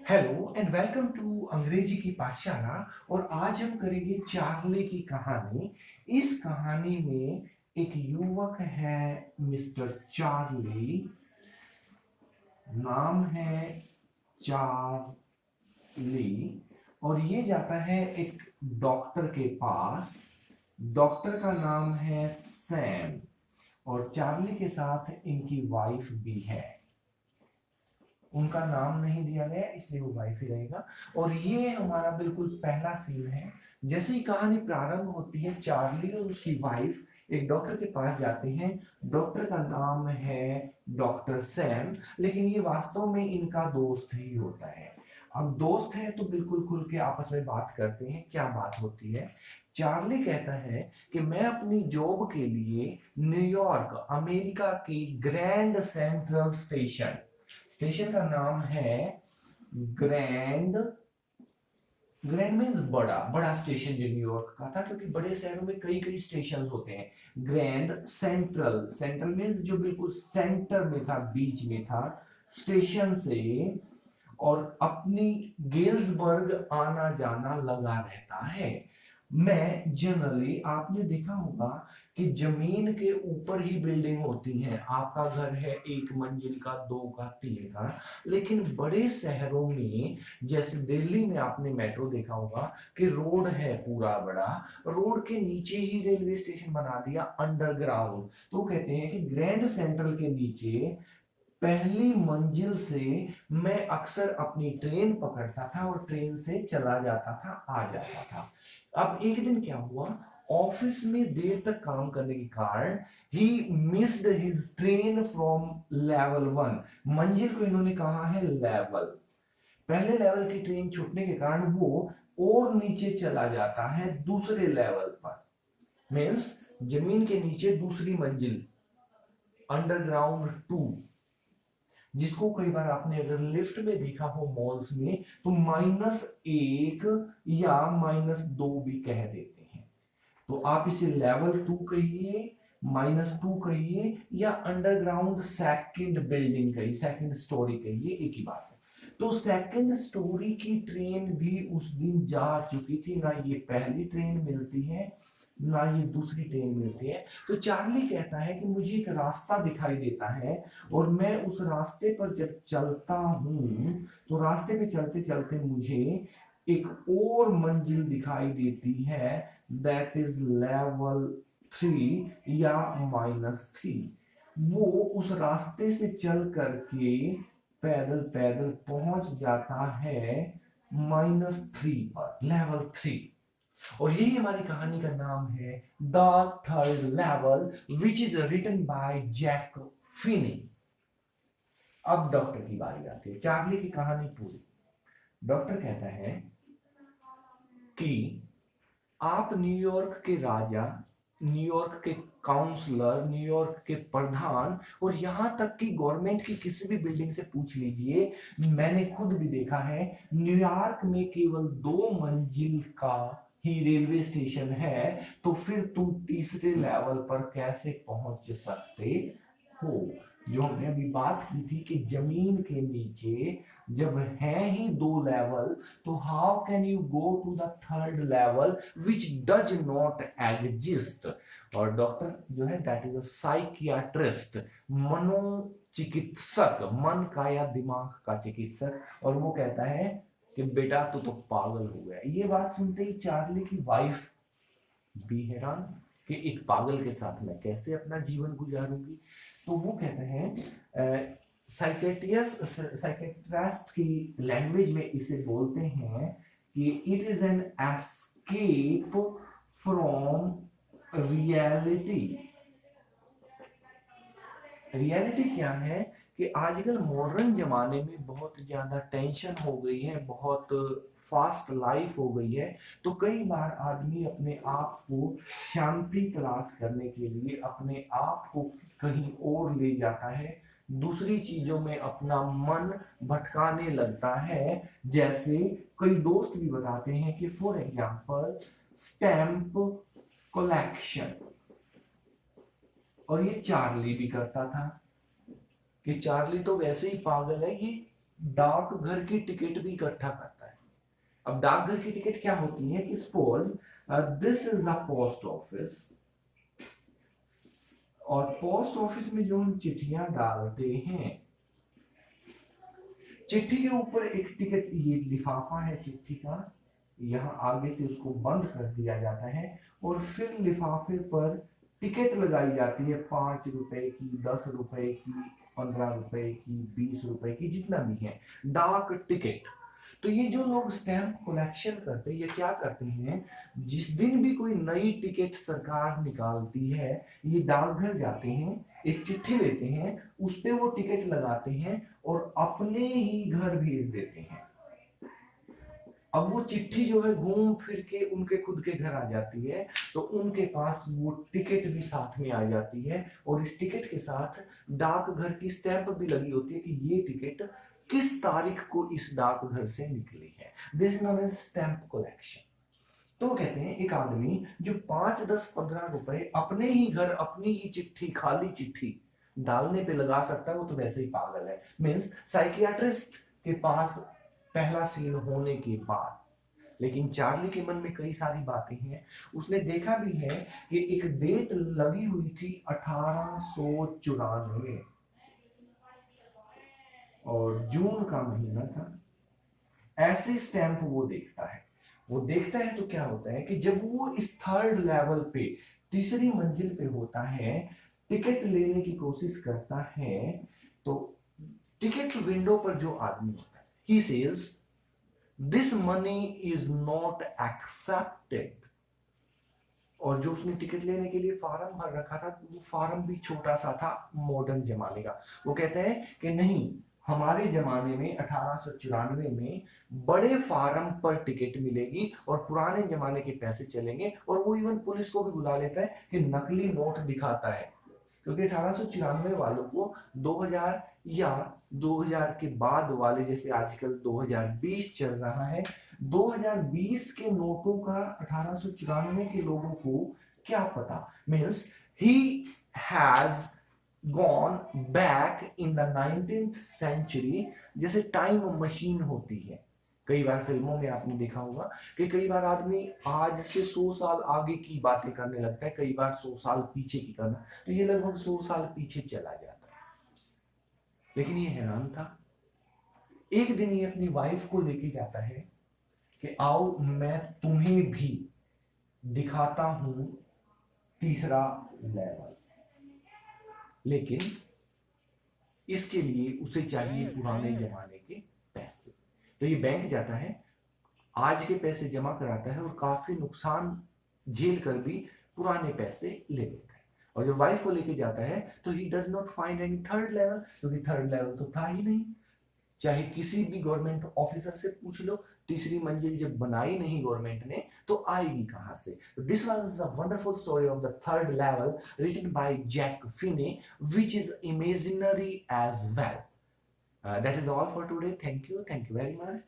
Hello and welcome to अंग्रेजी की पाठशाला। और आज हम करेंगे चार्ली की कहानी। इस कहानी में एक युवक है, मिस्टर चार्ली। नाम है चार्ली। और ये जाता है एक डॉक्टर के पास। डॉक्टर का नाम है सैम। और चार्ली के साथ इनकी वाइफ भी है। उनका नाम नहीं दिया गया इसलिए वो वाइफ ही रहेगा। और ये हमारा बिल्कुल पहला सीन है। जैसे ही कहानी प्रारंभ होती है, चार्ली और उसकी वाइफ एक डॉक्टर के पास जाते हैं। डॉक्टर का नाम है डॉक्टर सैम, लेकिन ये वास्तव में इनका दोस्त ही होता है। अब दोस्त है तो बिल्कुल खुल के आपस में बात करते हैं। क्या बात होती है? चार्ली कहता है कि मैं अपनी जॉब के लिए न्यूयॉर्क, अमेरिका की ग्रैंड सेंट्रल स्टेशन, स्टेशन का नाम है ग्रैंड। ग्रैंड मीन्स बड़ा बड़ा स्टेशन जो न्यूयॉर्क का था, क्योंकि बड़े शहरों में कई कई स्टेशन होते हैं। ग्रैंड सेंट्रल, सेंट्रल मीन्स जो बिल्कुल सेंटर में था, बीच में था स्टेशन से। और अपनी गेल्सबर्ग आना जाना लगा रहता है। मैं जनरली आपने देखा होगा कि जमीन के ऊपर ही बिल्डिंग होती हैं। आपका घर है एक मंजिल का, दो का, तीन का। लेकिन बड़े शहरों में जैसे दिल्ली में आपने मेट्रो देखा होगा कि रोड है पूरा बड़ा, रोड के नीचे ही रेलवे स्टेशन बना दिया अंडरग्राउंड। तो कहते हैं कि ग्रैंड सेंट्रल के नीचे पहली मंजिल से मैं अक्सर अपनी ट्रेन पकड़ता था और ट्रेन से चला जाता था, आ जाता था। अब एक दिन क्या हुआ, ऑफिस में देर तक काम करने के कारण he missed his train from level one. मंजिल को इन्होंने कहा है लेवल। पहले लेवल की ट्रेन छूटने के कारण वो और नीचे चला जाता है दूसरे लेवल पर। मीन्स जमीन के नीचे दूसरी मंजिल, अंडरग्राउंड टू, जिसको कई बार आपने अगर लिफ्ट में देखा हो मॉल्स में, तो -1 या -2 भी कह देते हैं। तो आप इसे लेवल 2 कहिए, -2 कहिए, या अंडरग्राउंड सेकंड बिल्डिंग कहिए, सेकंड स्टोरी कहिए, एक ही बात है। तो सेकंड स्टोरी की ट्रेन भी उस दिन जा चुकी थी। ना ये पहली ट्रेन मिलती है, ना ये दूसरी ट्रेन मिलती है। तो चार्ली कहता है कि मुझे एक रास्ता दिखाई देता है, और मैं उस रास्ते पर जब चलता हूं तो रास्ते पे चलते चलते मुझे एक और मंजिल दिखाई देती है, दैट इज लेवल 3 या -3। वो उस रास्ते से चल करके पैदल पैदल पहुंच जाता है -3 पर, लेवल 3। और यही हमारी कहानी का नाम है the third level, which is written by Jack Finney. अब डॉक्टर की बारी आती है, चार्ली की कहानी पूरी। डॉक्टर कहता है कि आप न्यूयॉर्क के राजा, न्यूयॉर्क के काउंसलर, न्यूयॉर्क के प्रधान, और यहां तक कि गवर्नमेंट की किसी भी बिल्डिंग से पूछ लीजिए, मैंने खुद भी देखा है, न्यूयॉर्क में केवल 2 मंजिल का ही रेलवे स्टेशन है। तो फिर तुम तीसरे लेवल पर कैसे पहुंच सकते हो? जो हमने अभी बात की थी कि जमीन के नीचे जब है ही 2 लेवल, तो how can you go to the third level which does not exist? और डॉक्टर जो है दैट इज अ साइकियाट्रिस्ट, मनोचिकित्सक, मन का या दिमाग का चिकित्सक। और वो कहता है कि बेटा तू तो पागल हो गया। ये बात सुनते ही चार्ली की वाइफ भी हैरान कि एक पागल के साथ मैं कैसे अपना जीवन गुजारूंगी। तो वो कहते हैं, साइकेट्रिस्ट की लैंग्वेज में इसे बोलते हैं कि it is an escape from reality. Reality क्या है कि आजकल मॉडर्न जमाने में बहुत ज्यादा टेंशन हो गई है, बहुत फास्ट लाइफ हो गई है। तो कई बार आदमी अपने आप को शांति तलाश करने के लिए अपने आप को कहीं और ले जाता है, दूसरी चीजों में अपना मन भटकाने लगता है। जैसे कई दोस्त भी बताते हैं कि फॉर एग्जांपल स्टैम्प कलेक्शन। और ये चार्ली भी करता था कि चार्ली तो वैसे ही पागल है, ये डाकघर की टिकट भी इकट्ठा करता है। अब डाकघर की टिकट क्या होती है कि suppose this is a post office, और पोस्ट ऑफिस में जो हम चिट्ठियां डालते हैं, चिट्ठी के ऊपर एक टिकट, ये लिफाफा है चिट्ठी का, यहाँ आगे से उसको बंद कर दिया जाता है और फिर लिफाफे पर टिकट लगाई जाती है, 5 रुपए की, 10 रुपए की, 15 रुपए की, 20 रुपए की, जितना भी है, डाक टिकट। तो ये जो लोग स्टैंप कलेक्शन करते हैं, ये क्या करते हैं, जिस दिन भी कोई नई टिकट सरकार निकालती है, ये डाकघर जाते हैं, एक चिट्ठी लेते हैं, उस पे वो टिकट लगाते हैं और अपने ही घर भेज देते हैं। अब वो चिट्ठी जो है घूम फिर के उनके खुद के घर आ जाती है, तो उनके पास वो टिकट भी साथ में आ जाती है, और इस टिकट के साथ डाकघर की स्टैंप भी लगी होती है कि ये टिकट किस तारीख को इस डाकघर से निकली है। This known as stamp collection. तो कहते हैं एक आदमी जो 5, 10, 15 रुपए अपने ही घर, अपनी ही चिट्ठी, खाली चिट्ठी डालने पे लगा सकता है, वो तो वैसे ही पागल है। मीन्स साइकियाट्रिस्ट के पास पहला सीन होने के बाद, लेकिन चार्ली के मन में कई सारी बातें हैं। उसने देखा भी है कि एक डेट लगी हुई थी 1894, और जून का महीना था। ऐसे स्टैंप वो देखता है, वो देखता है तो क्या होता है कि जब वो इस थर्ड लेवल पे, तीसरी मंजिल पे होता है, टिकट लेने की कोशिश करता है, तो टिकट विंडो पर जो आदमी होता है, he says this money is not accepted. और जो उसने टिकट लेने के लिए फार्म भर रखा था, वो फार्म भी छोटा सा था, मॉडर्न जमाने का। वो कहते हैं कि नहीं, हमारे जमाने में 1894 में बड़े फार्म पर टिकट मिलेगी और पुराने जमाने के पैसे चलेंगे। और वो इवन पुलिस को भी बुला लेता है कि नकली नोट दिखाता है, क्योंकि 1894 वालों को 2000 या 2000 के बाद वाले, जैसे आजकल 2020 चल रहा है, 2020 के नोटों का 1894 के लोगों को क्या पता। Means he has gone back in the 19th century, जैसे टाइम मशीन होती है। कई बार फिल्मों में आपने देखा होगा कि कई बार आदमी आज से 100 साल आगे की बातें करने लगता है, कई बार 100 साल पीछे की करना, तो ये लगभग 100 साल पीछे चला जाता है। लेकिन ये हैरान था, एक दिन ये अपनी वाइफ को लेके जाता है कि आओ मैं तुम्हें भी दिखाता हूं तीसरा लेवल। लेकिन इसके लिए उसे चाहिए पुराने जमाने के पैसे। तो ये बैंक जाता है, आज के पैसे जमा कराता है और काफी नुकसान झेल कर भी पुराने पैसे ले लेता है। और जब वाइफ को लेके जाता है तो he does not find any third level, क्योंकि थर्ड लेवल तो था ही नहीं। चाहे किसी भी गवर्नमेंट ऑफिसर से पूछ लो, तीसरी मंजिल जब बनाई नहीं गवर्नमेंट ने, तो आएगी कहां से। This was a wonderful story of the third level written by Jack Finney, which is imaginary as well. That is all for today. Thank you very much.